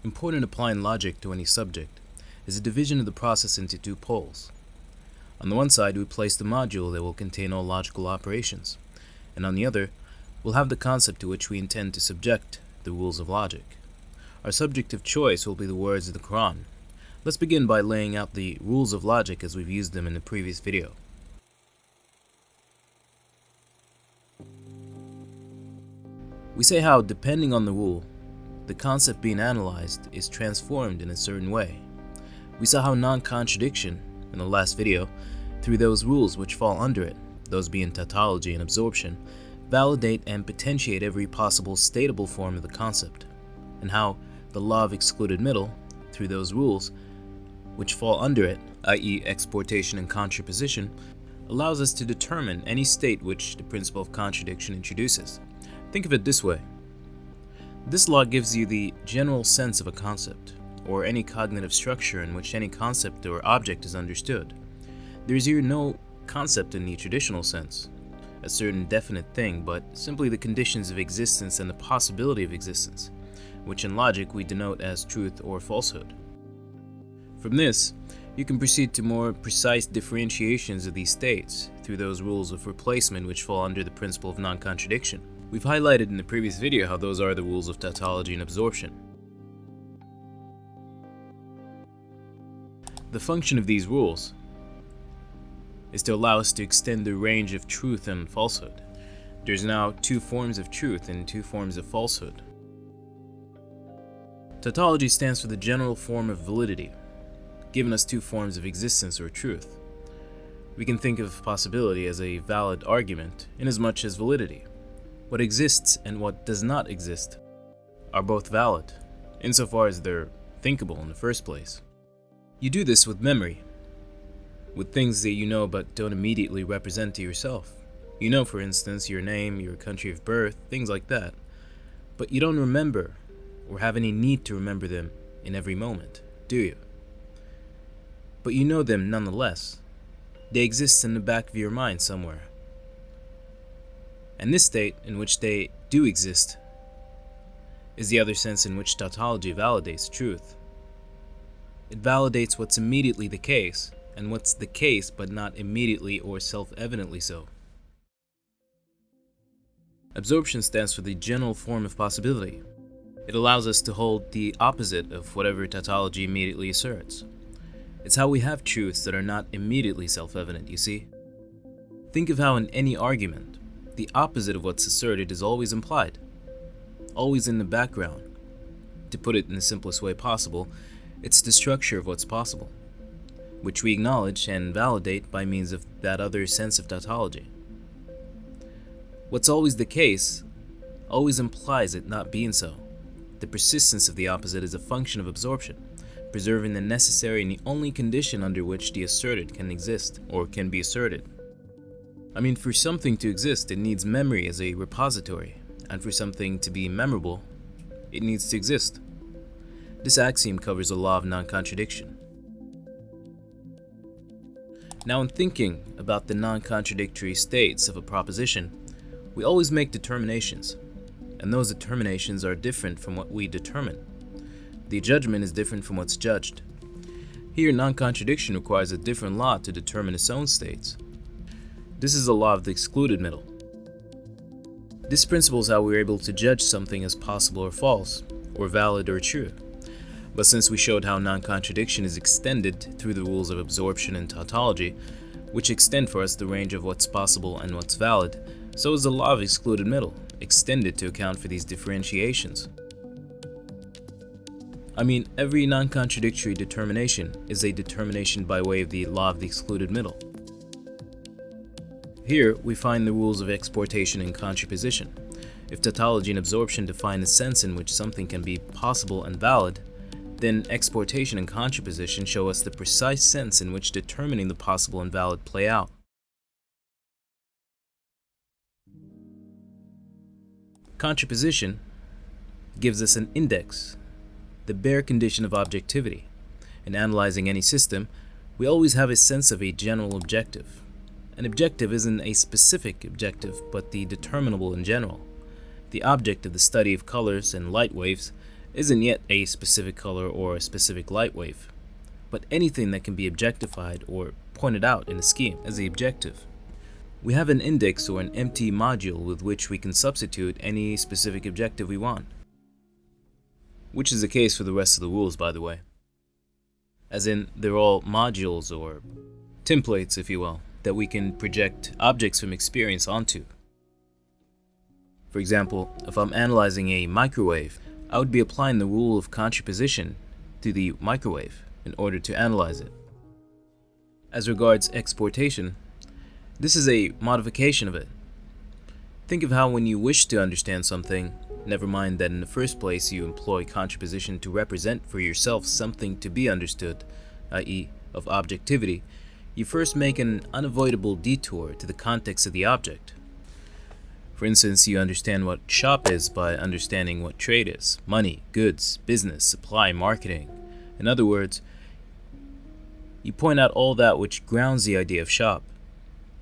Important applying logic to any subject is a division of the process into two poles. On the one side, we place the module that will contain all logical operations, and on the other, we'll have the concept to which we intend to subject the rules of logic. Our subject of choice will be the words of the Quran. Let's begin by laying out the rules of logic as we've used them in the previous video. We say how, depending on the rule, the concept being analyzed is transformed in a certain way. We saw how non-contradiction, in the last video, through those rules which fall under it, those being tautology and absorption, validate and potentiate every possible statable form of the concept, and how the law of excluded middle, through those rules which fall under it, i.e. exportation and contraposition, allows us to determine any state which the principle of contradiction introduces. Think of it this way. This law gives you the general sense of a concept, or any cognitive structure in which any concept or object is understood. There is here no concept in the traditional sense, a certain definite thing, but simply the conditions of existence and the possibility of existence, which in logic we denote as truth or falsehood. From this, you can proceed to more precise differentiations of these states through those rules of replacement which fall under the principle of non-contradiction. We've highlighted in the previous video how those are the rules of tautology and absorption. The function of these rules is to allow us to extend the range of truth and falsehood. There's now two forms of truth and two forms of falsehood. Tautology stands for the general form of validity, giving us two forms of existence or truth. We can think of possibility as a valid argument inasmuch as validity, what exists and what does not exist, are both valid, insofar as they're thinkable in the first place. You do this with memory, with things that you know but don't immediately represent to yourself. You know, for instance, your name, your country of birth, things like that, but you don't remember or have any need to remember them in every moment, do you? But you know them nonetheless. They exist in the back of your mind somewhere. And this state in which they do exist is the other sense in which tautology validates truth. It validates what's immediately the case, and what's the case but not immediately or self-evidently so. Absorption stands for the general form of possibility. It allows us to hold the opposite of whatever tautology immediately asserts. It's how we have truths that are not immediately self-evident, you see? Think of how in any argument, the opposite of what's asserted is always implied, always in the background. To put it in the simplest way possible, it's the structure of what's possible, which we acknowledge and validate by means of that other sense of tautology. What's always the case always implies it not being so. The persistence of the opposite is a function of absorption, preserving the necessary and the only condition under which the asserted can exist or can be asserted. I mean, for something to exist, it needs memory as a repository, and for something to be memorable, it needs to exist. This axiom covers the law of non-contradiction. Now, in thinking about the non-contradictory states of a proposition, we always make determinations, and those determinations are different from what we determine. The judgment is different from what's judged. Here, non-contradiction requires a different law to determine its own states. This is the law of the excluded middle. This principle is how we are able to judge something as possible or false, or valid or true. But since we showed how non-contradiction is extended through the rules of absorption and tautology, which extend for us the range of what's possible and what's valid, so is the law of excluded middle, extended to account for these differentiations. I mean, every non-contradictory determination is a determination by way of the law of the excluded middle. Here, we find the rules of exportation and contraposition. If tautology and absorption define the sense in which something can be possible and valid, then exportation and contraposition show us the precise sense in which determining the possible and valid play out. Contraposition gives us an index, the bare condition of objectivity. In analyzing any system, we always have a sense of a general objective. An objective isn't a specific objective, but the determinable in general. The object of the study of colors and light waves isn't yet a specific color or a specific light wave, but anything that can be objectified or pointed out in a scheme as the objective. We have an index or an empty module with which we can substitute any specific objective we want, which is the case for the rest of the rules, by the way. As in, they're all modules or templates, if you will, that we can project objects from experience onto. For example, if I'm analyzing a microwave, I would be applying the rule of contraposition to the microwave in order to analyze it. As regards exportation, this is a modification of it. Think of how when you wish to understand something, never mind that in the first place you employ contraposition to represent for yourself something to be understood, i.e. of objectivity, you first make an unavoidable detour to the context of the object. For instance, you understand what shop is by understanding what trade is: money, goods, business, supply, marketing. In other words, you point out all that which grounds the idea of shop,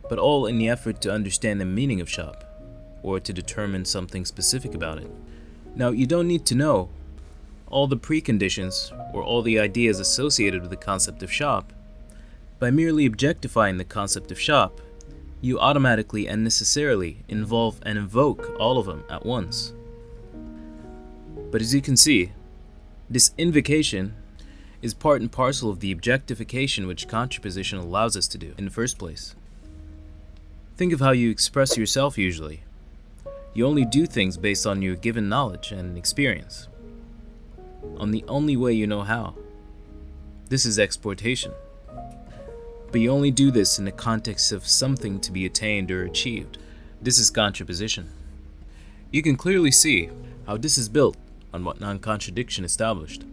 but all in the effort to understand the meaning of shop, or to determine something specific about it. Now, you don't need to know all the preconditions or all the ideas associated with the concept of shop. By merely objectifying the concept of shop, you automatically and necessarily involve and invoke all of them at once. But as you can see, this invocation is part and parcel of the objectification which contraposition allows us to do in the first place. Think of how you express yourself usually. You only do things based on your given knowledge and experience, on the only way you know how. This is exportation. But you only do this in the context of something to be attained or achieved. This is contraposition. You can clearly see how this is built on what non-contradiction established.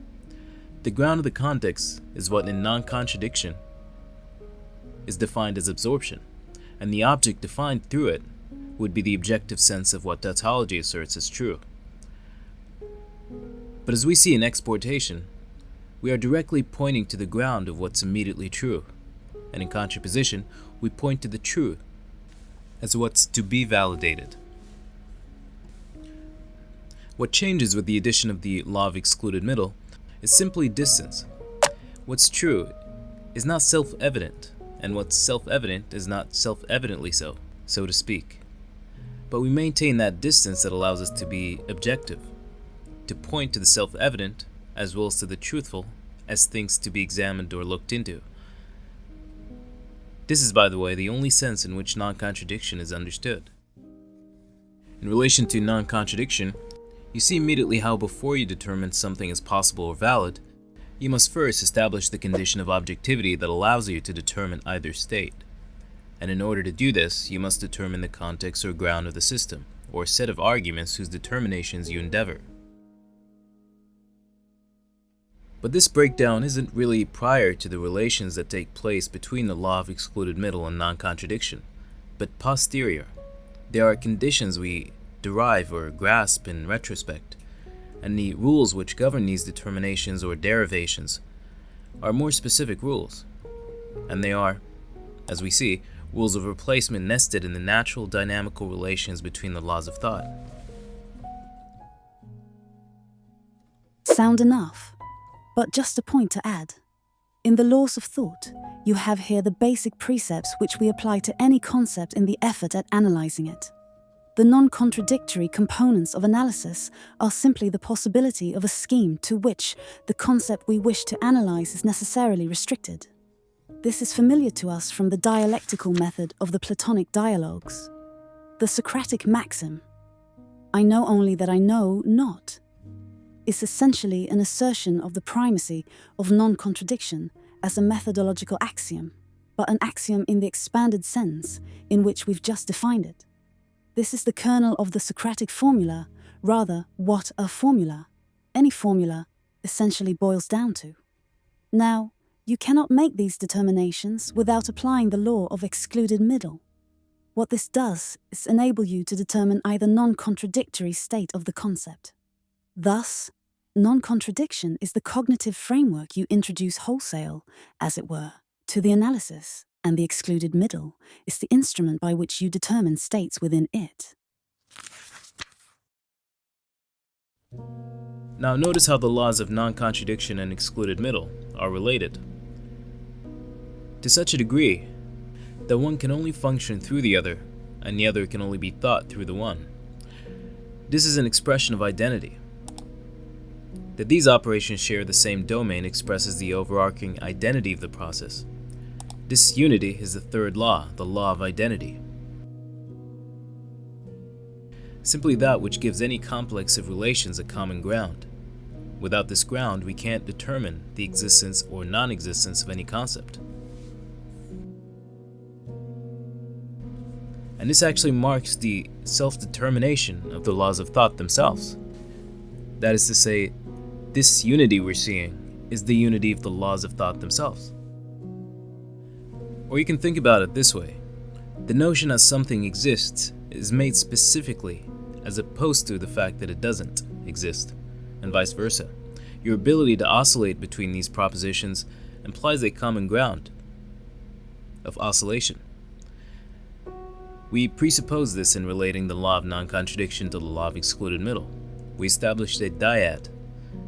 The ground of the context is what in non-contradiction is defined as absorption, and the object defined through it would be the objective sense of what tautology asserts as true. But as we see in exportation, we are directly pointing to the ground of what's immediately true, and in contraposition, we point to the truth as what's to be validated. What changes with the addition of the law of excluded middle is simply distance. What's true is not self-evident, and what's self-evident is not self-evidently so to speak. But we maintain that distance that allows us to be objective, to point to the self-evident as well as to the truthful as things to be examined or looked into. This is, by the way, the only sense in which non-contradiction is understood. In relation to non-contradiction, you see immediately how before you determine something as possible or valid, you must first establish the condition of objectivity that allows you to determine either state. And in order to do this, you must determine the context or ground of the system, or set of arguments whose determinations you endeavor. But this breakdown isn't really prior to the relations that take place between the law of excluded middle and non-contradiction, but posterior. There are conditions we derive or grasp in retrospect, and the rules which govern these determinations or derivations are more specific rules, and they are, as we see, rules of replacement nested in the natural dynamical relations between the laws of thought. Sound enough? But just a point to add. In the laws of thought, you have here the basic precepts which we apply to any concept in the effort at analyzing it. The non-contradictory components of analysis are simply the possibility of a scheme to which the concept we wish to analyze is necessarily restricted. This is familiar to us from the dialectical method of the Platonic dialogues. The Socratic maxim, "I know only that I know not," is essentially an assertion of the primacy of non-contradiction as a methodological axiom, but an axiom in the expanded sense in which we've just defined it. This is the kernel of the Socratic formula, rather, what a formula, any formula, essentially boils down to. Now, you cannot make these determinations without applying the law of excluded middle. What this does is enable you to determine either non-contradictory state of the concept. Thus, non-contradiction is the cognitive framework you introduce wholesale, as it were, to the analysis, and the excluded middle is the instrument by which you determine states within it. Now notice how the laws of non-contradiction and excluded middle are related, to such a degree that one can only function through the other, and the other can only be thought through the one. This is an expression of identity. That these operations share the same domain expresses the overarching identity of the process. This unity is the third law, the law of identity. Simply that which gives any complex of relations a common ground. Without this ground, we can't determine the existence or non-existence of any concept. And this actually marks the self-determination of the laws of thought themselves. That is to say, this unity we're seeing is the unity of the laws of thought themselves. Or you can think about it this way. The notion that something exists is made specifically as opposed to the fact that it doesn't exist, and vice versa. Your ability to oscillate between these propositions implies a common ground of oscillation. We presuppose this in relating the law of non-contradiction to the law of excluded middle. We established a dyad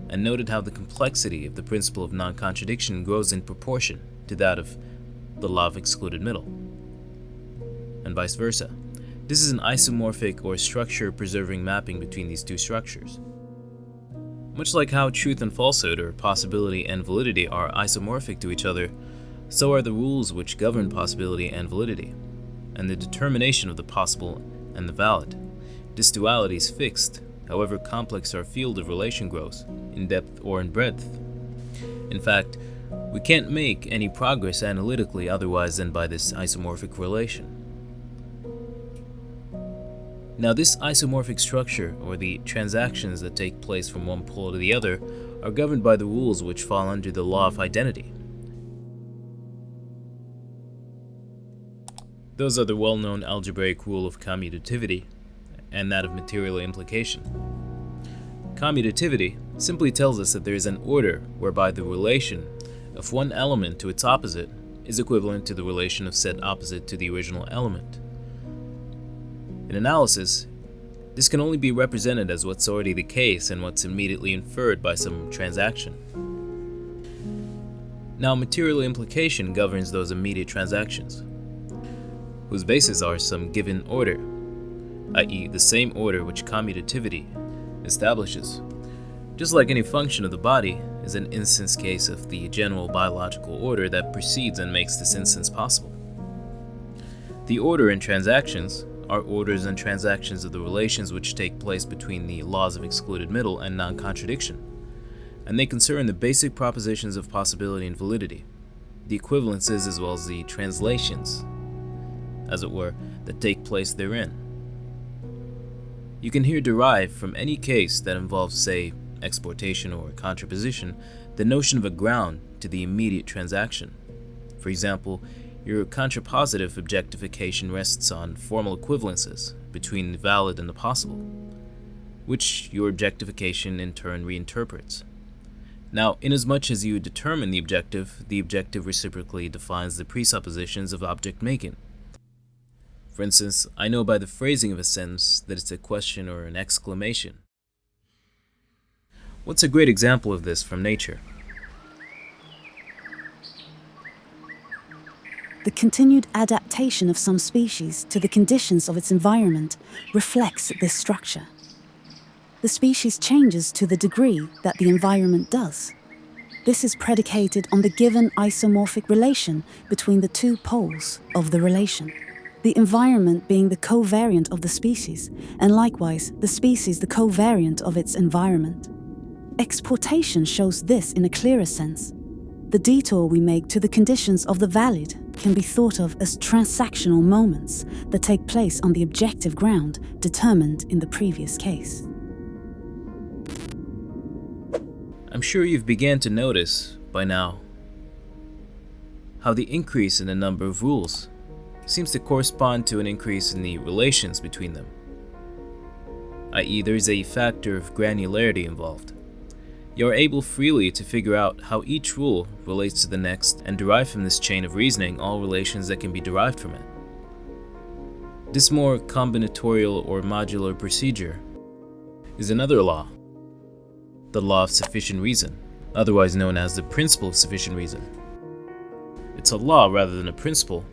and noted how the complexity of the principle of non-contradiction grows in proportion to that of the law of excluded middle, and vice versa. This is an isomorphic or structure-preserving mapping between these two structures. Much like how truth and falsehood, or possibility and validity, are isomorphic to each other, so are the rules which govern possibility and validity, and the determination of the possible and the valid. This duality is fixed, however complex our field of relation grows, in depth or in breadth. In fact, we can't make any progress analytically otherwise than by this isomorphic relation. Now, this isomorphic structure, or the transactions that take place from one pole to the other, are governed by the rules which fall under the law of identity. Those are the well-known algebraic rule of commutativity and that of material implication. Commutativity simply tells us that there is an order whereby the relation of one element to its opposite is equivalent to the relation of said opposite to the original element. In analysis, this can only be represented as what's already the case and what's immediately inferred by some transaction. Now, material implication governs those immediate transactions, whose bases are some given order, i.e. the same order which commutativity establishes. Just like any function of the body is an instance case of the general biological order that precedes and makes this instance possible. The order in transactions are orders and transactions of the relations which take place between the laws of excluded middle and non-contradiction, and they concern the basic propositions of possibility and validity, the equivalences as well as the translations, as it were, that take place therein. You can here derive from any case that involves, say, exportation or contraposition, the notion of a ground to the immediate transaction. For example, your contrapositive objectification rests on formal equivalences between the valid and the possible, which your objectification in turn reinterprets. Now, inasmuch as you determine the objective reciprocally defines the presuppositions of object making. For instance, I know by the phrasing of a sentence that it's a question or an exclamation. What's a great example of this from nature? The continued adaptation of some species to the conditions of its environment reflects this structure. The species changes to the degree that the environment does. This is predicated on the given isomorphic relation between the two poles of the relation, the environment being the covariant of the species, and likewise the species the covariant of its environment. Exportation shows this in a clearer sense. The detour we make to the conditions of the valid can be thought of as transactional moments that take place on the objective ground determined in the previous case. I'm sure you've began to notice by now how the increase in the number of rules seems to correspond to an increase in the relations between them, i.e. there is a factor of granularity involved. You are able freely to figure out how each rule relates to the next and derive from this chain of reasoning all relations that can be derived from it. This more combinatorial or modular procedure is another law, the law of sufficient reason, otherwise known as the principle of sufficient reason. It's a law rather than a principle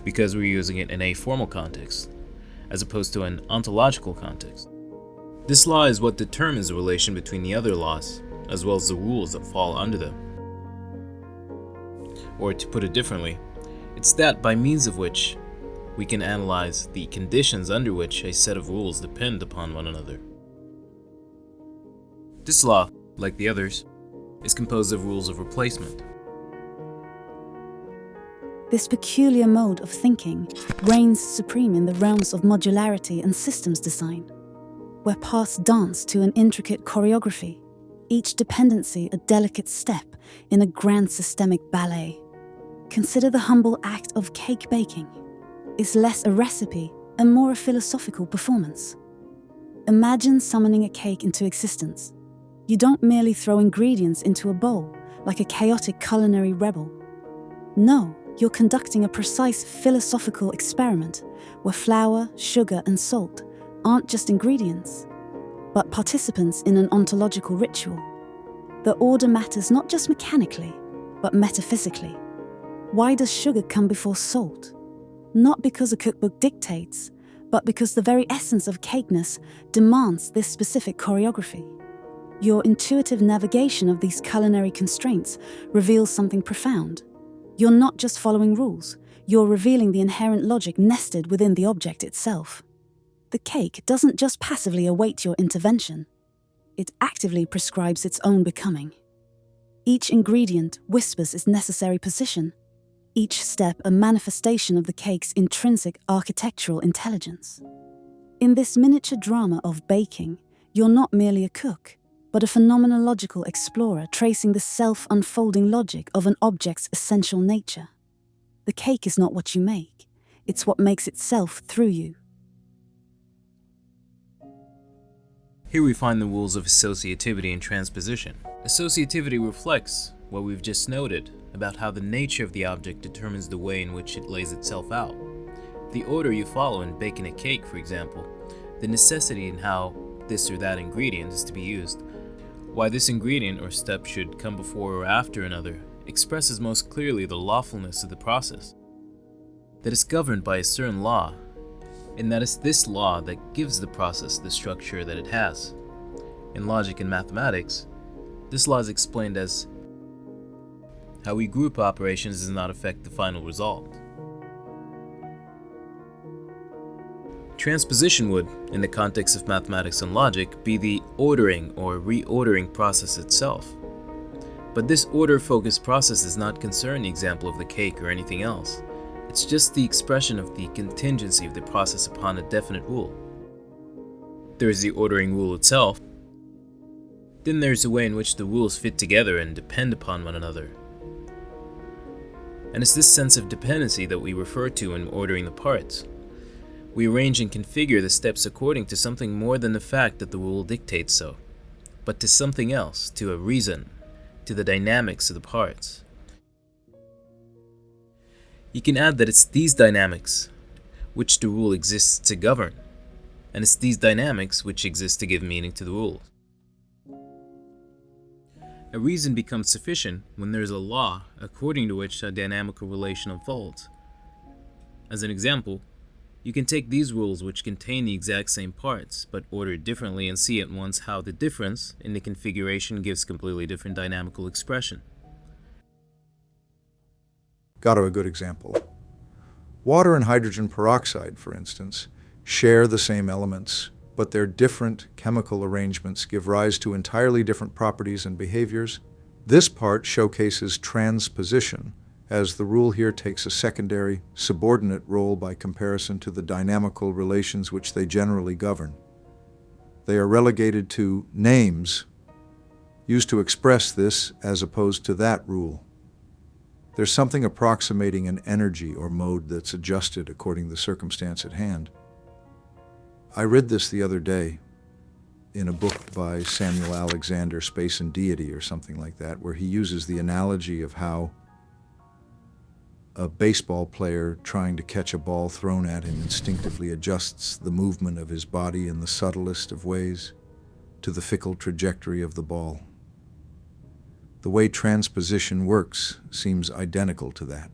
because we're using it in a formal context, as opposed to an ontological context. This law is what determines the relation between the other laws, as well as the rules that fall under them. Or to put it differently, it's that by means of which we can analyze the conditions under which a set of rules depend upon one another. This law, like the others, is composed of rules of replacement. This peculiar mode of thinking reigns supreme in the realms of modularity and systems design, where parts dance to an intricate choreography, each dependency a delicate step in a grand systemic ballet. Consider the humble act of cake baking. It's less a recipe and more a philosophical performance. Imagine summoning a cake into existence. You don't merely throw ingredients into a bowl like a chaotic culinary rebel. No, you're conducting a precise philosophical experiment where flour, sugar, and salt aren't just ingredients, but participants in an ontological ritual. The order matters not just mechanically, but metaphysically. Why does sugar come before salt? Not because a cookbook dictates, but because the very essence of cakeness demands this specific choreography. Your intuitive navigation of these culinary constraints reveals something profound. You're not just following rules, you're revealing the inherent logic nested within the object itself. The cake doesn't just passively await your intervention, it actively prescribes its own becoming. Each ingredient whispers its necessary position, each step a manifestation of the cake's intrinsic architectural intelligence. In this miniature drama of baking, you're not merely a cook, but a phenomenological explorer tracing the self-unfolding logic of an object's essential nature. The cake is not what you make, it's what makes itself through you. Here we find the rules of associativity and transposition. Associativity reflects what we've just noted about how the nature of the object determines the way in which it lays itself out. The order you follow in baking a cake, for example, the necessity in how this or that ingredient is to be used, why this ingredient or step should come before or after another, expresses most clearly the lawfulness of the process. That is governed by a certain law, and that it's this law that gives the process the structure that it has. In logic and mathematics, this law is explained as how we group operations does not affect the final result. Transposition would, in the context of mathematics and logic, be the ordering or reordering process itself. But this order-focused process does not concern the example of the cake or anything else. It's just the expression of the contingency of the process upon a definite rule. There is the ordering rule itself. Then there's the way in which the rules fit together and depend upon one another. And it's this sense of dependency that we refer to in ordering the parts. We arrange and configure the steps according to something more than the fact that the rule dictates so, but to something else, to a reason, to the dynamics of the parts. You can add that it's these dynamics which the rule exists to govern, and it's these dynamics which exist to give meaning to the rules. A reason becomes sufficient when there is a law according to which a dynamical relation unfolds. As an example, you can take these rules which contain the exact same parts, but ordered differently, and see at once how the difference in the configuration gives completely different dynamical expression. Got a good example. Water and hydrogen peroxide, for instance, share the same elements, but their different chemical arrangements give rise to entirely different properties and behaviors. This part showcases transposition, as the rule here takes a secondary, subordinate role by comparison to the dynamical relations which they generally govern. They are relegated to names used to express this as opposed to that rule. There's something approximating an energy or mode that's adjusted according to the circumstance at hand. I read this the other day in a book by Samuel Alexander, Space and Deity or something like that, where he uses the analogy of how a baseball player trying to catch a ball thrown at him instinctively adjusts the movement of his body in the subtlest of ways to the fickle trajectory of the ball. The way transposition works seems identical to that.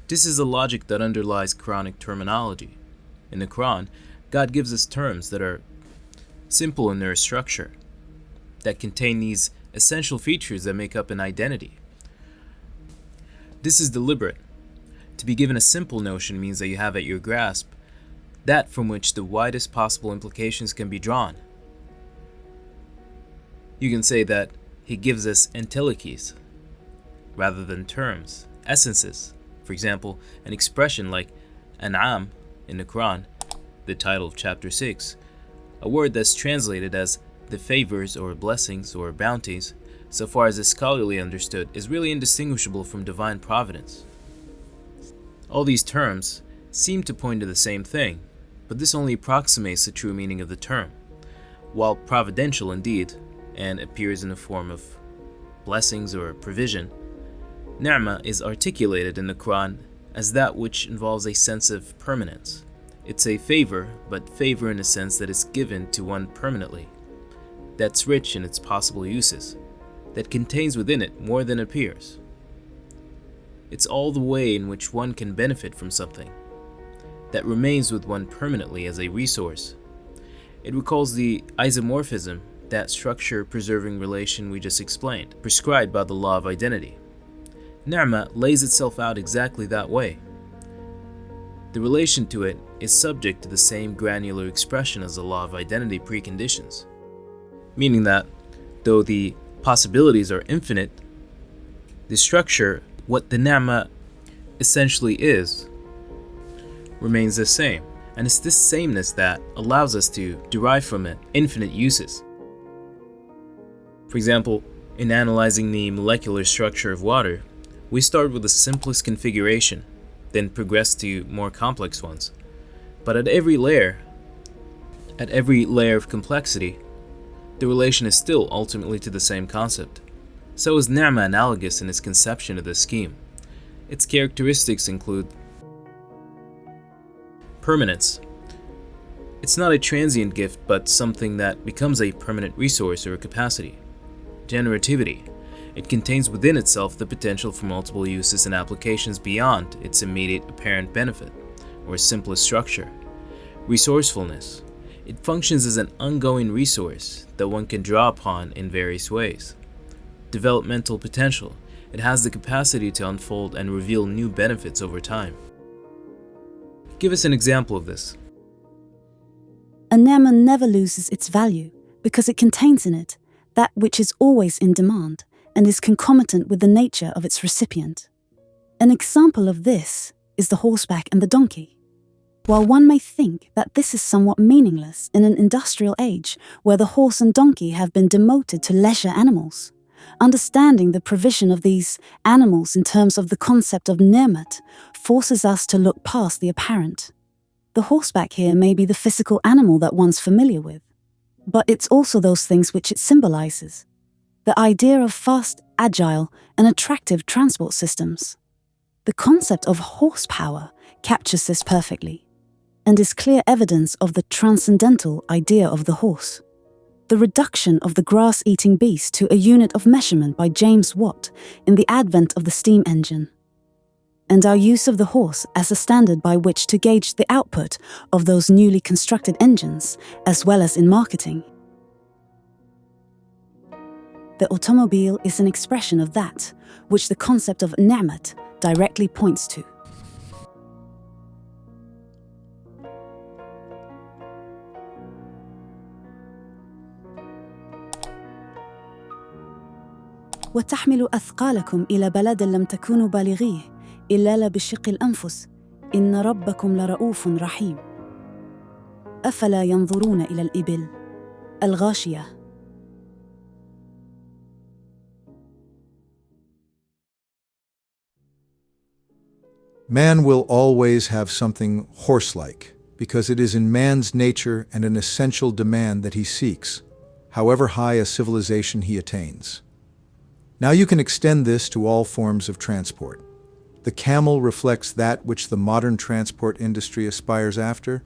This is the logic that underlies Quranic terminology. In the Quran, God gives us terms that are simple in their structure, that contain these essential features that make up an identity. This is deliberate. To be given a simple notion means that you have at your grasp that from which the widest possible implications can be drawn. You can say that He gives us entelechies rather than terms, essences. For example, an expression like an'am in the Quran, the title of chapter 6, a word that's translated as the favors or blessings or bounties, so far as is scholarly understood, is really indistinguishable from divine providence. All these terms seem to point to the same thing, but this only approximates the true meaning of the term. While providential indeed, and appears in the form of blessings or provision, ni'mah is articulated in the Quran as that which involves a sense of permanence. It's a favor, but favor in a sense that is given to one permanently, that's rich in its possible uses, that contains within it more than appears. It's all the way in which one can benefit from something, that remains with one permanently as a resource. It recalls the isomorphism, that structure-preserving relation we just explained, prescribed by the law of identity. Ni'mah lays itself out exactly that way. The relation to it is subject to the same granular expression as the law of identity preconditions, meaning that, though the possibilities are infinite, the structure, what the ni'mah essentially is, remains the same, and it's this sameness that allows us to derive from it infinite uses. For example, in analyzing the molecular structure of water, we start with the simplest configuration, then progress to more complex ones. But at every layer of complexity, the relation is still ultimately to the same concept. So is ni'mah analogous in its conception of this scheme. Its characteristics include permanence. It's not a transient gift, but something that becomes a permanent resource or a capacity. Generativity. It contains within itself the potential for multiple uses and applications beyond its immediate apparent benefit, or simplest structure. Resourcefulness. It functions as an ongoing resource that one can draw upon in various ways. Developmental potential. It has the capacity to unfold and reveal new benefits over time. Give us an example of this. A ni'mah never loses its value because it contains in it that which is always in demand and is concomitant with the nature of its recipient. An example of this is the horseback and the donkey. While one may think that this is somewhat meaningless in an industrial age where the horse and donkey have been demoted to leisure animals, understanding the provision of these animals in terms of the concept of ni'mat forces us to look past the apparent. The horseback here may be the physical animal that one's familiar with, but it's also those things which it symbolizes. The idea of fast, agile, and attractive transport systems. The concept of horsepower captures this perfectly, and is clear evidence of the transcendental idea of the horse. The reduction of the grass-eating beast to a unit of measurement by James Watt in the advent of the steam engine, and our use of the horse as a standard by which to gauge the output of those newly constructed engines, as well as in marketing. The automobile is an expression of that, which the concept of ni'mat directly points to. وتحمل أثقالكم إلى بلد لم تكونوا بالغيه إلا بشق الأنفس إن ربكم لرؤوف رحيم. أفلا ينظرون إلى الإبل الغاشية. Man will always have something horse-like, because it is in man's nature and an essential demand that he seeks, however high a civilization he attains. Now you can extend this to all forms of transport. The camel reflects that which the modern transport industry aspires after,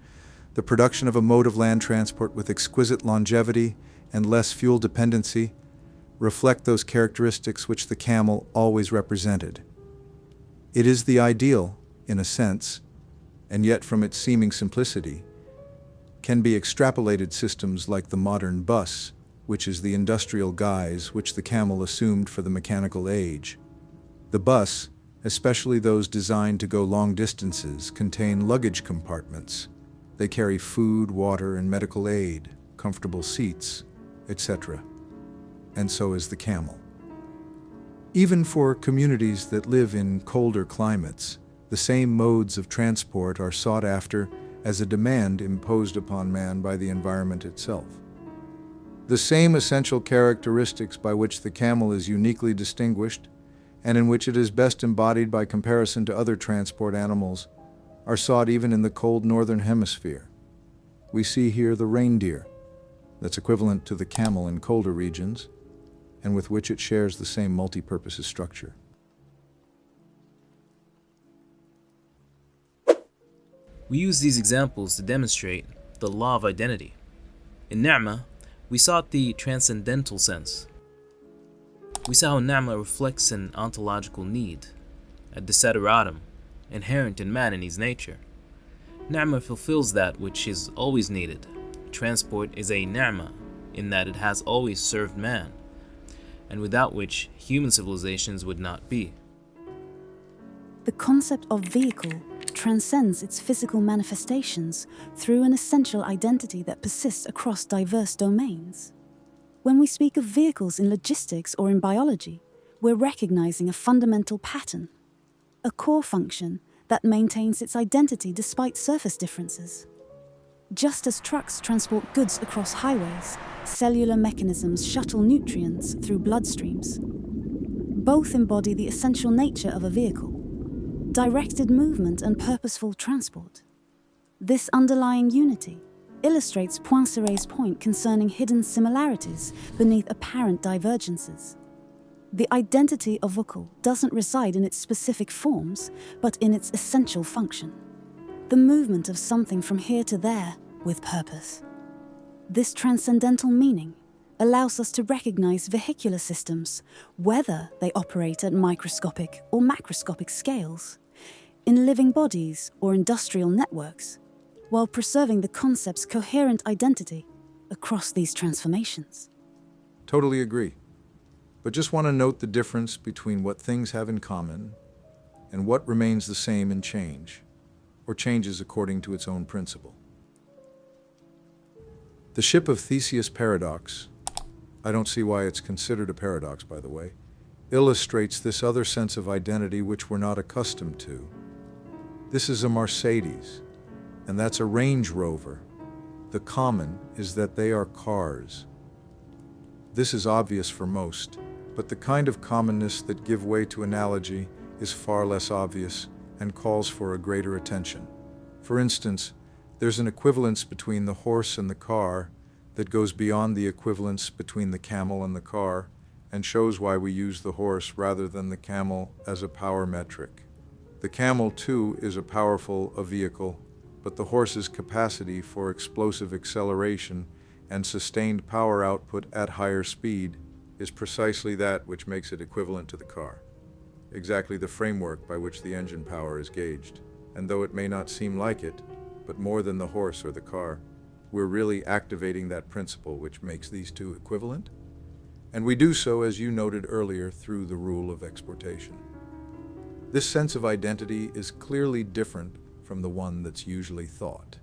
the production of a mode of land transport with exquisite longevity and less fuel dependency reflect those characteristics which the camel always represented. It is the ideal, in a sense, and yet from its seeming simplicity, can be extrapolated systems like the modern bus, which is the industrial guise which the camel assumed for the mechanical age. The bus, especially those designed to go long distances, contain luggage compartments. They carry food, water, and medical aid, comfortable seats, etc. And so is the camel. Even for communities that live in colder climates, the same modes of transport are sought after as a demand imposed upon man by the environment itself. The same essential characteristics by which the camel is uniquely distinguished, and in which it is best embodied by comparison to other transport animals, are sought even in the cold northern hemisphere. We see here the reindeer, that's equivalent to the camel in colder regions, and with which it shares the same multi-purpose structure. We use these examples to demonstrate the law of identity. In Ni'mah, we sought the transcendental sense. We saw how Ni'mah reflects an ontological need, a desideratum, inherent in man and his nature. Ni'mah fulfills that which is always needed. Transport is a Ni'mah in that it has always served man, and without which human civilizations would not be. The concept of vehicle transcends its physical manifestations through an essential identity that persists across diverse domains. When we speak of vehicles in logistics or in biology, we're recognizing a fundamental pattern, a core function that maintains its identity despite surface differences. Just as trucks transport goods across highways, cellular mechanisms shuttle nutrients through bloodstreams. Both embody the essential nature of a vehicle: directed movement and purposeful transport. This underlying unity illustrates Poincaré's point concerning hidden similarities beneath apparent divergences. The identity of vehicle doesn't reside in its specific forms, but in its essential function: the movement of something from here to there with purpose. This transcendental meaning allows us to recognize vehicular systems, whether they operate at microscopic or macroscopic scales, in living bodies or industrial networks, while preserving the concept's coherent identity across these transformations. Totally agree. But just want to note the difference between what things have in common and what remains the same in change, or changes according to its own principle. The ship of Theseus paradox, I don't see why it's considered a paradox, by the way, illustrates this other sense of identity which we're not accustomed to. This is a Mercedes, and that's a Range Rover. The common is that they are cars. This is obvious for most, but the kind of commonness that give way to analogy is far less obvious and calls for a greater attention. For instance, there's an equivalence between the horse and the car that goes beyond the equivalence between the camel and the car and shows why we use the horse rather than the camel as a power metric. The camel, too, is a powerful vehicle, but the horse's capacity for explosive acceleration and sustained power output at higher speed is precisely that which makes it equivalent to the car. Exactly the framework by which the engine power is gauged. And though it may not seem like it, but more than the horse or the car, we're really activating that principle which makes these two equivalent. And we do so, as you noted earlier, through the rule of exportation. This sense of identity is clearly different from the one that's usually thought.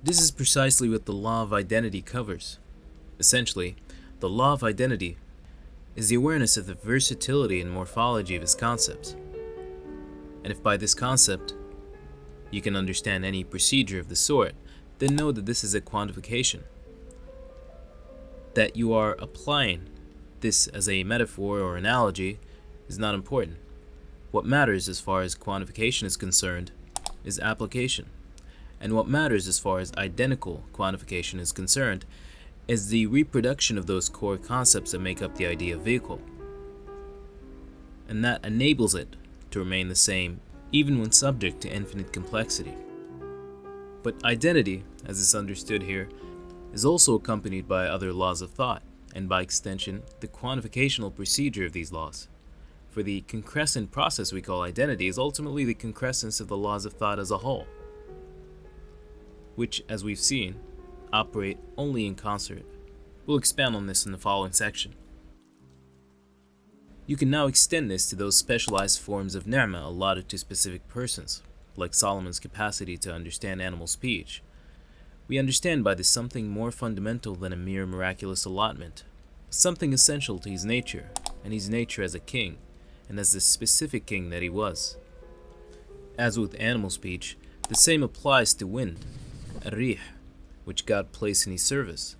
This is precisely what the law of identity covers. Essentially, the law of identity is the awareness of the versatility and morphology of its concepts. And if by this concept you can understand any procedure of the sort, then know that this is a quantification. That you are applying this as a metaphor or analogy is not important. What matters as far as quantification is concerned is application. And what matters as far as identical quantification is concerned is the reproduction of those core concepts that make up the idea of vehicle. And that enables it to remain the same even when subject to infinite complexity. But identity, as is understood here, is also accompanied by other laws of thought, and by extension, the quantificational procedure of these laws. For the concrescent process we call identity is ultimately the concrescence of the laws of thought as a whole, which, as we've seen, operate only in concert. We'll expand on this in the following section. You can now extend this to those specialized forms of ni'mah allotted to specific persons, like Solomon's capacity to understand animal speech. We understand by this something more fundamental than a mere miraculous allotment, something essential to his nature, and his nature as a king, and as the specific king that he was. As with animal speech, the same applies to wind, ar-rih, which God placed in his service.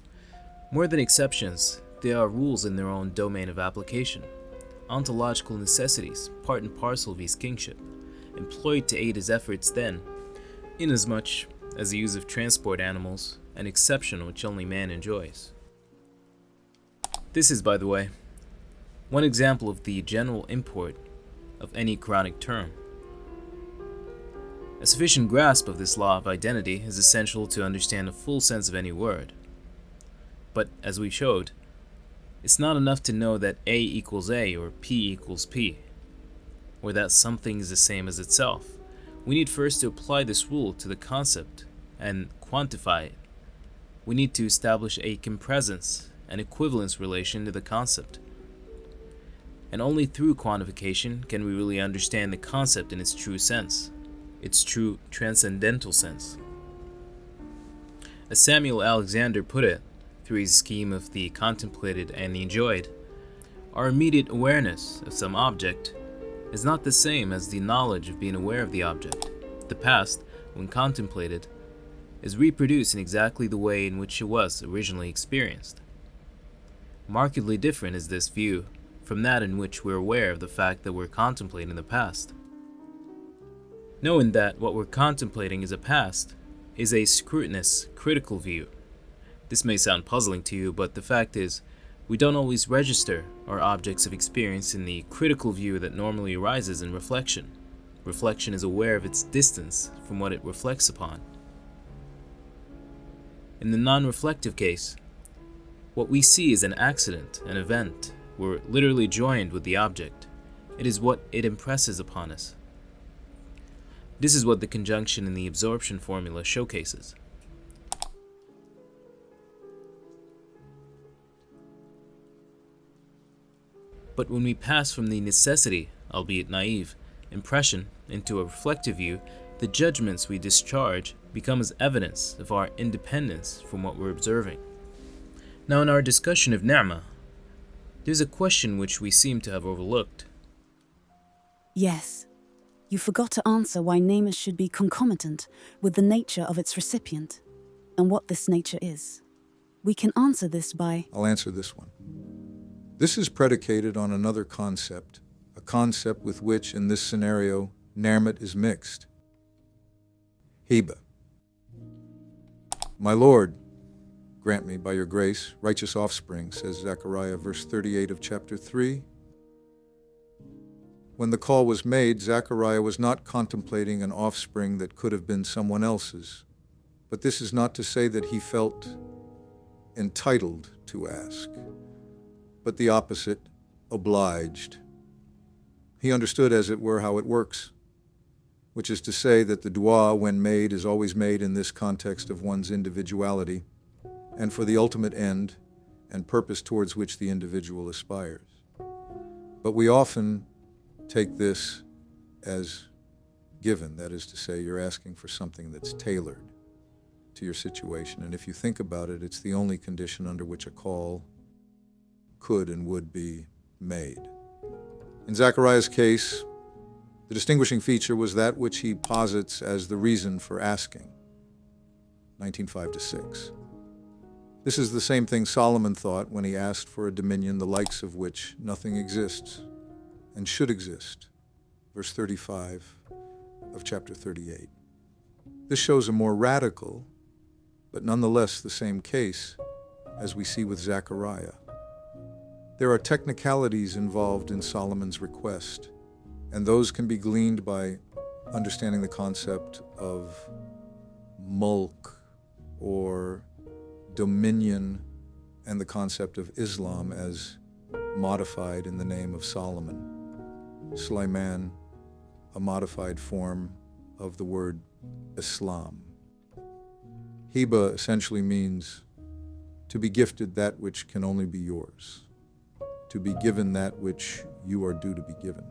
More than exceptions, they are rules in their own domain of application, ontological necessities, part and parcel of his kingship, employed to aid his efforts then, inasmuch as the use of transport animals, an exception which only man enjoys. This is, by the way, one example of the general import of any Quranic term. A sufficient grasp of this law of identity is essential to understand a full sense of any word. But, as we showed, it's not enough to know that A equals A or P equals P, or that something is the same as itself. We need first to apply this rule to the concept and quantify it. We need to establish a compresence and equivalence relation to the concept. And only through quantification can we really understand the concept in its true sense, its true transcendental sense. As Samuel Alexander put it, through his scheme of the contemplated and the enjoyed, our immediate awareness of some object is not the same as the knowledge of being aware of the object. The past, when contemplated, is reproduced in exactly the way in which it was originally experienced. Markedly different is this view from that in which we're aware of the fact that we're contemplating the past. Knowing that what we're contemplating is a past is a scrutinous, critical view. This may sound puzzling to you, but the fact is, we don't always register our objects of experience in the critical view that normally arises in reflection. Reflection is aware of its distance from what it reflects upon. In the non-reflective case, what we see is an accident, an event. We're literally joined with the object. It is what it impresses upon us. This is what the conjunction in the absorption formula showcases. But when we pass from the necessity, albeit naive, impression into a reflective view, the judgments we discharge become as evidence of our independence from what we're observing. Now, in our discussion of ni'mah, there's a question which we seem to have overlooked. Yes. You forgot to answer why ni'mah should be concomitant with the nature of its recipient, and what this nature is. We can answer this by... I'll answer this one. This is predicated on another concept, a concept with which, in this scenario, ni'mat is mixed. Hiba. My Lord, grant me, by your grace, righteous offspring, says Zechariah, verse 38 of chapter 3. When the call was made, Zechariah was not contemplating an offspring that could have been someone else's. But this is not to say that he felt entitled to ask, but the opposite, obliged. He understood, as it were, how it works, which is to say that the dua, when made, is always made in this context of one's individuality, and for the ultimate end and purpose towards which the individual aspires. But we often take this as given, that is to say, you're asking for something that's tailored to your situation, and if you think about it, it's the only condition under which a call could and would be made. In Zechariah's case, the distinguishing feature was that which he posits as the reason for asking, 19:5-6. This is the same thing Solomon thought when he asked for a dominion the likes of which nothing exists and should exist, verse 35 of chapter 38. This shows a more radical, but nonetheless the same case as we see with Zechariah. There are technicalities involved in Solomon's request, and those can be gleaned by understanding the concept of mulk or dominion and the concept of Islam as modified in the name of Solomon. Sulaiman, a modified form of the word Islam. Hiba essentially means to be gifted that which can only be yours, to be given that which you are due to be given.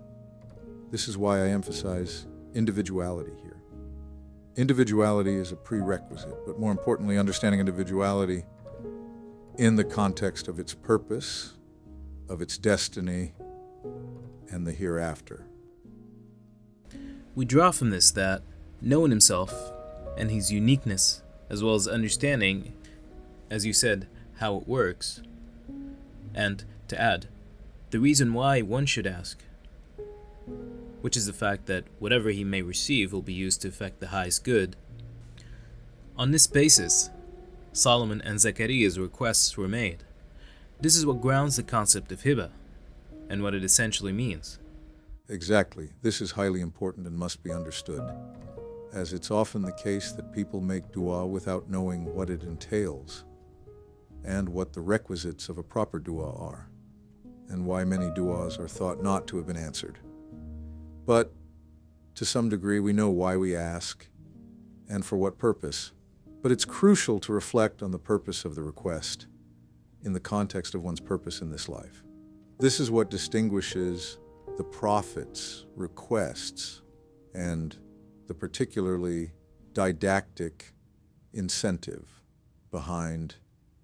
This is why I emphasize individuality here. Individuality is a prerequisite, but more importantly, understanding individuality in the context of its purpose, of its destiny, and the hereafter. We draw from this that knowing himself and his uniqueness, as well as understanding, as you said, how it works, and to add, the reason why one should ask, which is the fact that whatever he may receive will be used to effect the highest good. On this basis, Solomon and Zechariah's requests were made. This is what grounds the concept of hiba, and what it essentially means. Exactly. This is highly important and must be understood, as it's often the case that people make dua without knowing what it entails, and what the requisites of a proper dua are, and why many duas are thought not to have been answered. But to some degree, we know why we ask and for what purpose. But it's crucial to reflect on the purpose of the request in the context of one's purpose in this life. This is what distinguishes the prophet's requests and the particularly didactic incentive behind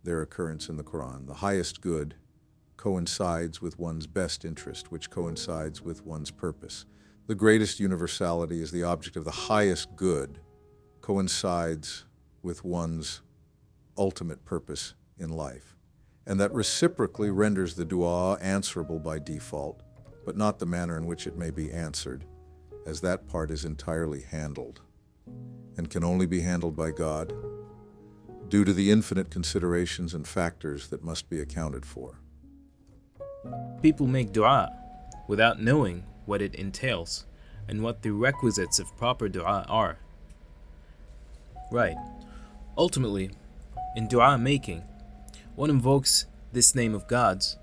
their occurrence in the Quran. The highest good coincides with one's best interest, which coincides with one's purpose. The greatest universality is the object of the highest good, coincides with one's ultimate purpose in life. And that reciprocally renders the dua answerable by default, but not the manner in which it may be answered, as that part is entirely handled, and can only be handled by God, due to the infinite considerations and factors that must be accounted for. People make dua without knowing what it entails and what the requisites of proper dua are. Right. Ultimately, in dua making, one invokes this name of God's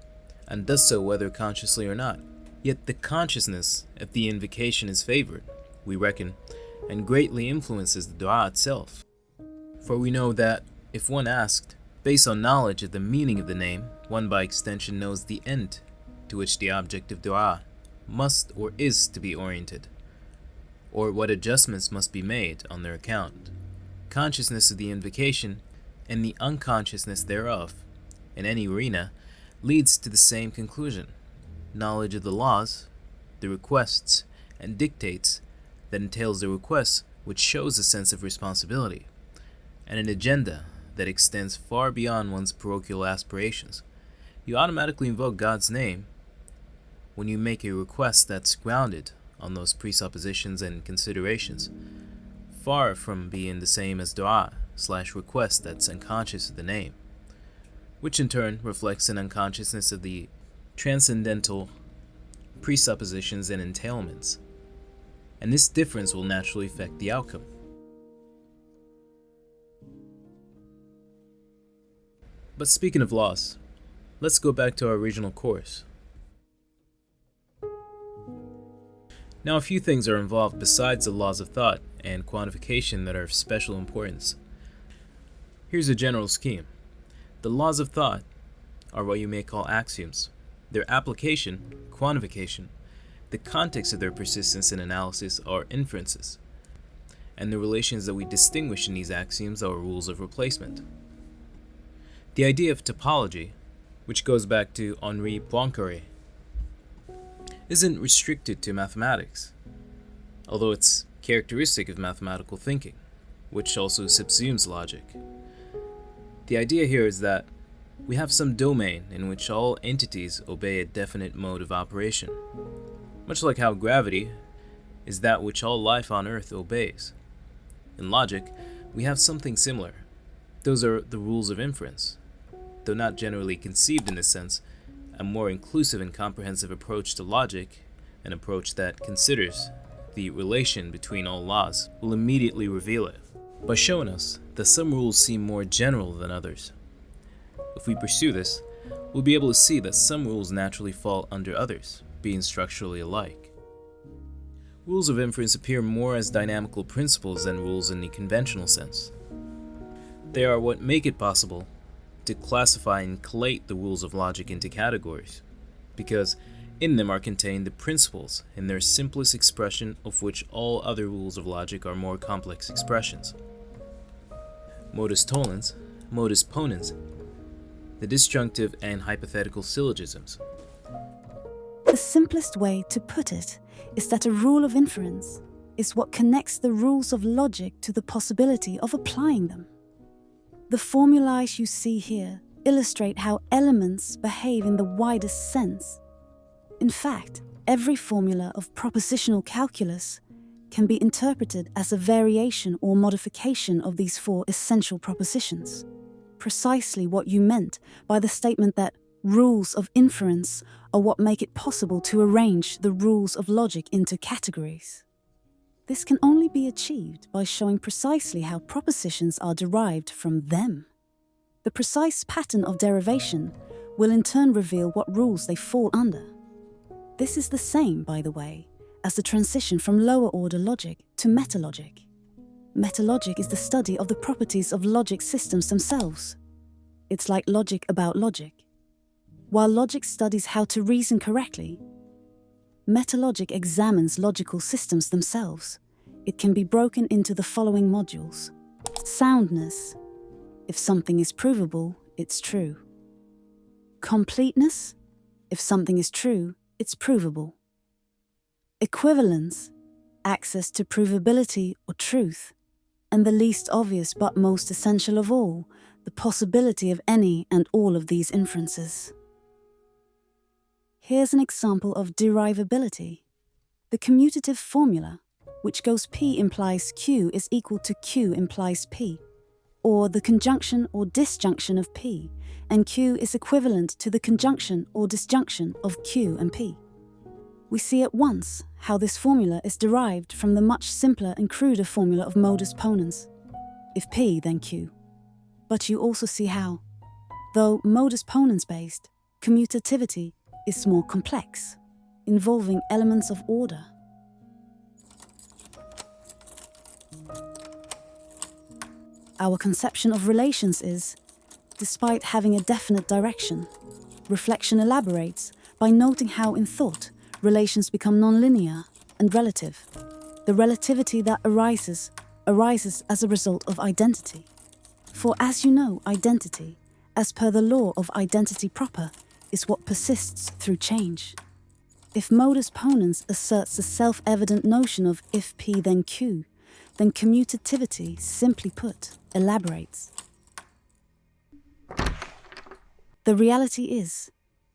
and does so whether consciously or not. Yet the consciousness of the invocation is favored, we reckon, and greatly influences the dua itself. For we know that if one asked, based on knowledge of the meaning of the name, one by extension knows the end to which the object of dua must or is to be oriented, or what adjustments must be made on their account. Consciousness of the invocation and the unconsciousness thereof, in any arena, leads to the same conclusion. Knowledge of the laws, the requests, and dictates that entails the requests, which shows a sense of responsibility, and an agenda that extends far beyond one's parochial aspirations. You automatically invoke God's name when you make a request that's grounded on those presuppositions and considerations, far from being the same as dua/request that's unconscious of the name, which in turn reflects an unconsciousness of the transcendental presuppositions and entailments. And this difference will naturally affect the outcome. But speaking of loss, let's go back to our original course. Now, a few things are involved besides the laws of thought and quantification that are of special importance. Here's a general scheme. The laws of thought are what you may call axioms. Their application, quantification, the context of their persistence and analysis are inferences, and the relations that we distinguish in these axioms are rules of replacement. The idea of topology, which goes back to Henri Poincaré, isn't restricted to mathematics, although it's characteristic of mathematical thinking, which also subsumes logic. The idea here is that we have some domain in which all entities obey a definite mode of operation, much like how gravity is that which all life on Earth obeys. In logic, we have something similar. Those are the rules of inference, though not generally conceived in this sense. A more inclusive and comprehensive approach to logic, an approach that considers the relation between all laws, will immediately reveal it, by showing us that some rules seem more general than others. If we pursue this, we'll be able to see that some rules naturally fall under others, being structurally alike. Rules of inference appear more as dynamical principles than rules in the conventional sense. They are what make it possible to classify and collate the rules of logic into categories, because in them are contained the principles in their simplest expression, of which all other rules of logic are more complex expressions. Modus tollens, modus ponens, the disjunctive and hypothetical syllogisms. The simplest way to put it is that a rule of inference is what connects the rules of logic to the possibility of applying them. The formulae you see here illustrate how elements behave in the widest sense. In fact, every formula of propositional calculus can be interpreted as a variation or modification of these four essential propositions. Precisely what you meant by the statement that rules of inference are what make it possible to arrange the rules of logic into categories. This can only be achieved by showing precisely how propositions are derived from them. The precise pattern of derivation will in turn reveal what rules they fall under. This is the same, by the way, as the transition from lower-order logic to metalogic. Metalogic is the study of the properties of logic systems themselves. It's like logic about logic. While logic studies how to reason correctly, metalogic examines logical systems themselves. It can be broken into the following modules. Soundness. If something is provable, it's true. Completeness. If something is true, it's provable. Equivalence. Access to provability or truth. And the least obvious but most essential of all, the possibility of any and all of these inferences. Here's an example of derivability. The commutative formula, which goes P implies Q is equal to Q implies P, or the conjunction or disjunction of P, and Q is equivalent to the conjunction or disjunction of Q and P. We see at once how this formula is derived from the much simpler and cruder formula of modus ponens, if P then Q. But you also see how, though modus ponens based, commutativity is more complex, involving elements of order. Our conception of relations is, despite having a definite direction, reflection elaborates by noting how in thought relations become nonlinear and relative. The relativity that arises as a result of identity. For as you know, identity, as per the law of identity proper, is what persists through change. If modus ponens asserts the self-evident notion of if P then Q, then commutativity, simply put, elaborates. The reality is,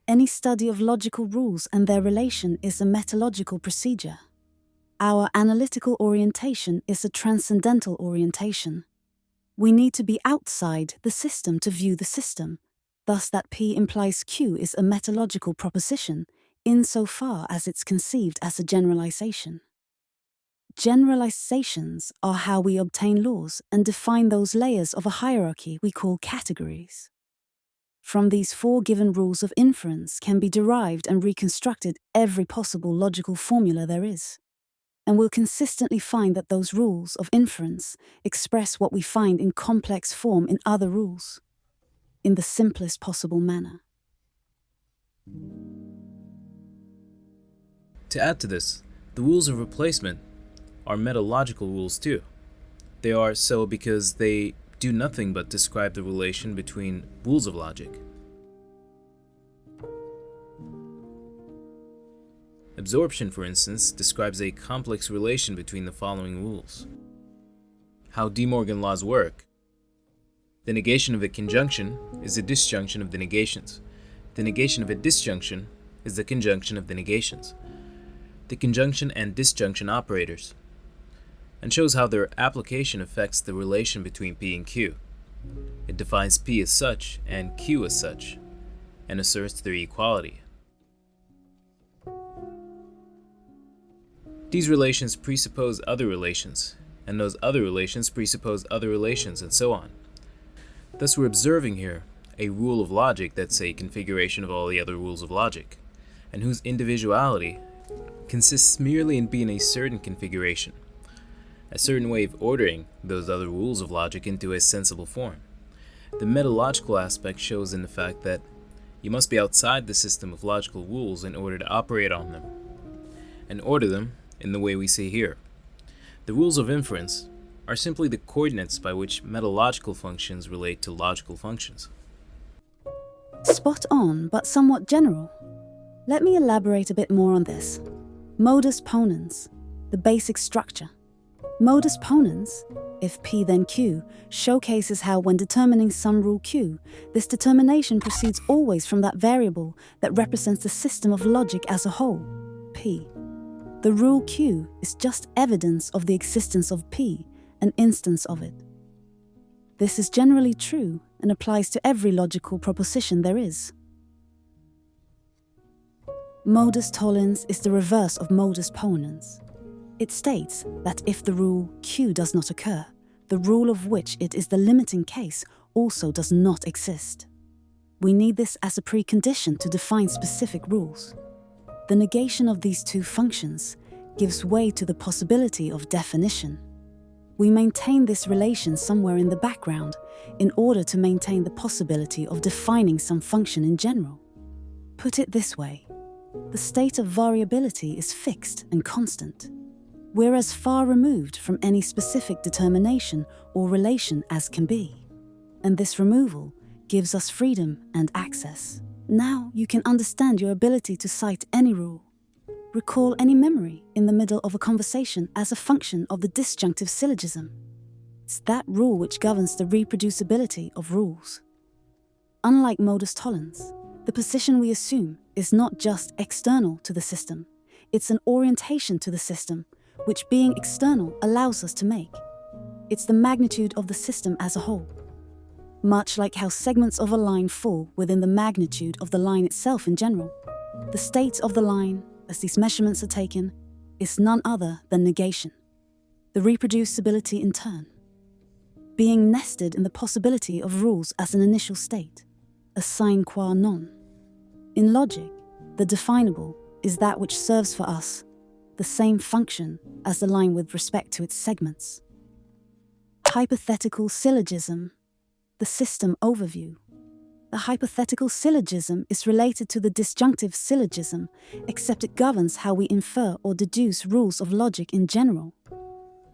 any study of logical rules and their relation is a metalogical procedure. Our analytical orientation is a transcendental orientation. We need to be outside the system to view the system, thus that P implies Q is a metalogical proposition, insofar as it's conceived as a generalization. Generalizations are how we obtain laws and define those layers of a hierarchy we call categories. From these four given rules of inference can be derived and reconstructed every possible logical formula there is. And we'll consistently find that those rules of inference express what we find in complex form in other rules, in the simplest possible manner. To add to this, the rules of replacement are metalogical rules too. They are so because they do nothing but describe the relation between rules of logic. Absorption, for instance, describes a complex relation between the following rules. How De Morgan laws work. The negation of a conjunction is the disjunction of the negations. The negation of a disjunction is the conjunction of the negations. The conjunction and disjunction operators, and shows how their application affects the relation between P and Q. It defines P as such and Q as such, and asserts their equality. These relations presuppose other relations, and those other relations presuppose other relations, and so on. Thus we're observing here a rule of logic that's a configuration of all the other rules of logic, and whose individuality consists merely in being a certain configuration, a certain way of ordering those other rules of logic into a sensible form. The metalogical aspect shows in the fact that you must be outside the system of logical rules in order to operate on them, and order them in the way we see here. The rules of inference are simply the coordinates by which metalogical functions relate to logical functions. Spot on, but somewhat general. Let me elaborate a bit more on this. Modus ponens, the basic structure. Modus ponens, if P then Q, showcases how when determining some rule Q, this determination proceeds always from that variable that represents the system of logic as a whole, P. The rule Q is just evidence of the existence of P, an instance of it. This is generally true and applies to every logical proposition there is. Modus tollens is the reverse of modus ponens. It states that if the rule Q does not occur, the rule of which it is the limiting case also does not exist. We need this as a precondition to define specific rules. The negation of these two functions gives way to the possibility of definition. We maintain this relation somewhere in the background in order to maintain the possibility of defining some function in general. Put it this way, the state of variability is fixed and constant. We're as far removed from any specific determination or relation as can be, and this removal gives us freedom and access. Now you can understand your ability to cite any rule. Recall any memory in the middle of a conversation as a function of the disjunctive syllogism. It's that rule which governs the reproducibility of rules. Unlike modus tollens, the position we assume is not just external to the system, it's an orientation to the system, which being external allows us to make. It's the magnitude of the system as a whole. Much like how segments of a line fall within the magnitude of the line itself in general, the state of the line, as these measurements are taken, is none other than negation. The reproducibility in turn, being nested in the possibility of rules as an initial state, a sine qua non. In logic, the definable is that which serves for us the same function as the line with respect to its segments. Hypothetical syllogism, the system overview. The hypothetical syllogism is related to the disjunctive syllogism, except it governs how we infer or deduce rules of logic in general.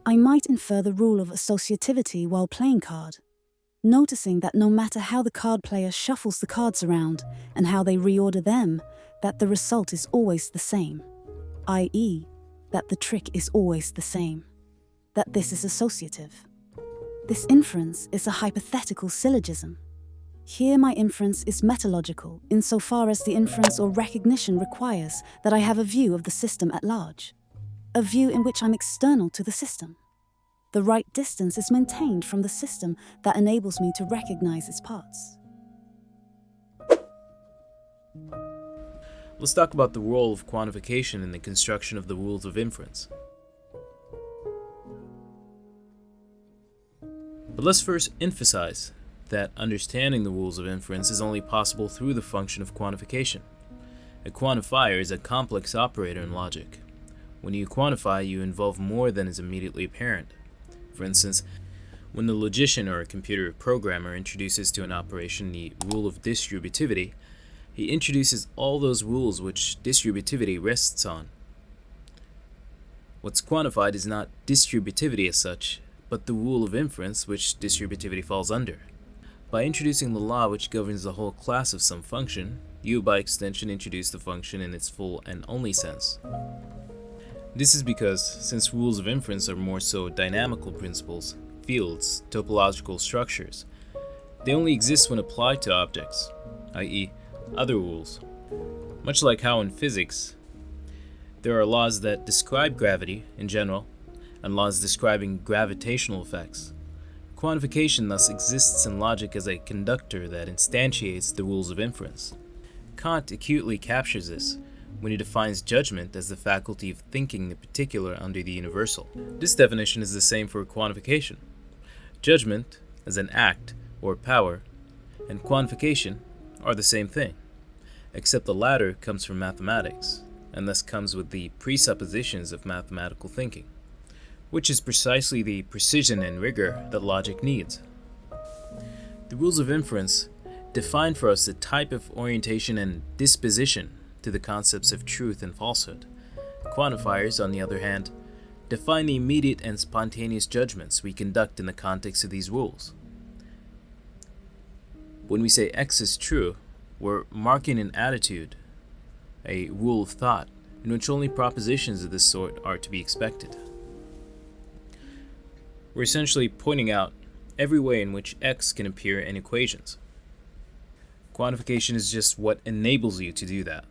I might infer the rule of associativity while playing card, noticing that no matter how the card player shuffles the cards around and how they reorder them, that the result is always the same, i.e., that the trick is always the same, that this is associative. This inference is a hypothetical syllogism. Here my inference is metalogical insofar as the inference or recognition requires that I have a view of the system at large, a view in which I'm external to the system. The right distance is maintained from the system that enables me to recognize its parts. Let's talk about the role of quantification in the construction of the rules of inference. But let's first emphasize that understanding the rules of inference is only possible through the function of quantification. A quantifier is a complex operator in logic. When you quantify, you involve more than is immediately apparent. For instance, when the logician or a computer programmer introduces to an operation the rule of distributivity, he introduces all those rules which distributivity rests on. What's quantified is not distributivity as such, but the rule of inference which distributivity falls under. By introducing the law which governs the whole class of some function, you by extension introduce the function in its full and only sense. This is because, since rules of inference are more so dynamical principles, fields, topological structures, they only exist when applied to objects, i.e., other rules. Much like how in physics, there are laws that describe gravity in general, and laws describing gravitational effects. Quantification thus exists in logic as a conductor that instantiates the rules of inference. Kant acutely captures this when he defines judgment as the faculty of thinking the particular under the universal. This definition is the same for quantification. Judgment, as an act or power, and quantification are the same thing, except the latter comes from mathematics, and thus comes with the presuppositions of mathematical thinking, which is precisely the precision and rigor that logic needs. The rules of inference define for us the type of orientation and disposition to the concepts of truth and falsehood. Quantifiers, on the other hand, define the immediate and spontaneous judgments we conduct in the context of these rules. When we say X is true, we're marking an attitude, a rule of thought, in which only propositions of this sort are to be expected. We're essentially pointing out every way in which X can appear in equations. Quantification is just what enables you to do that.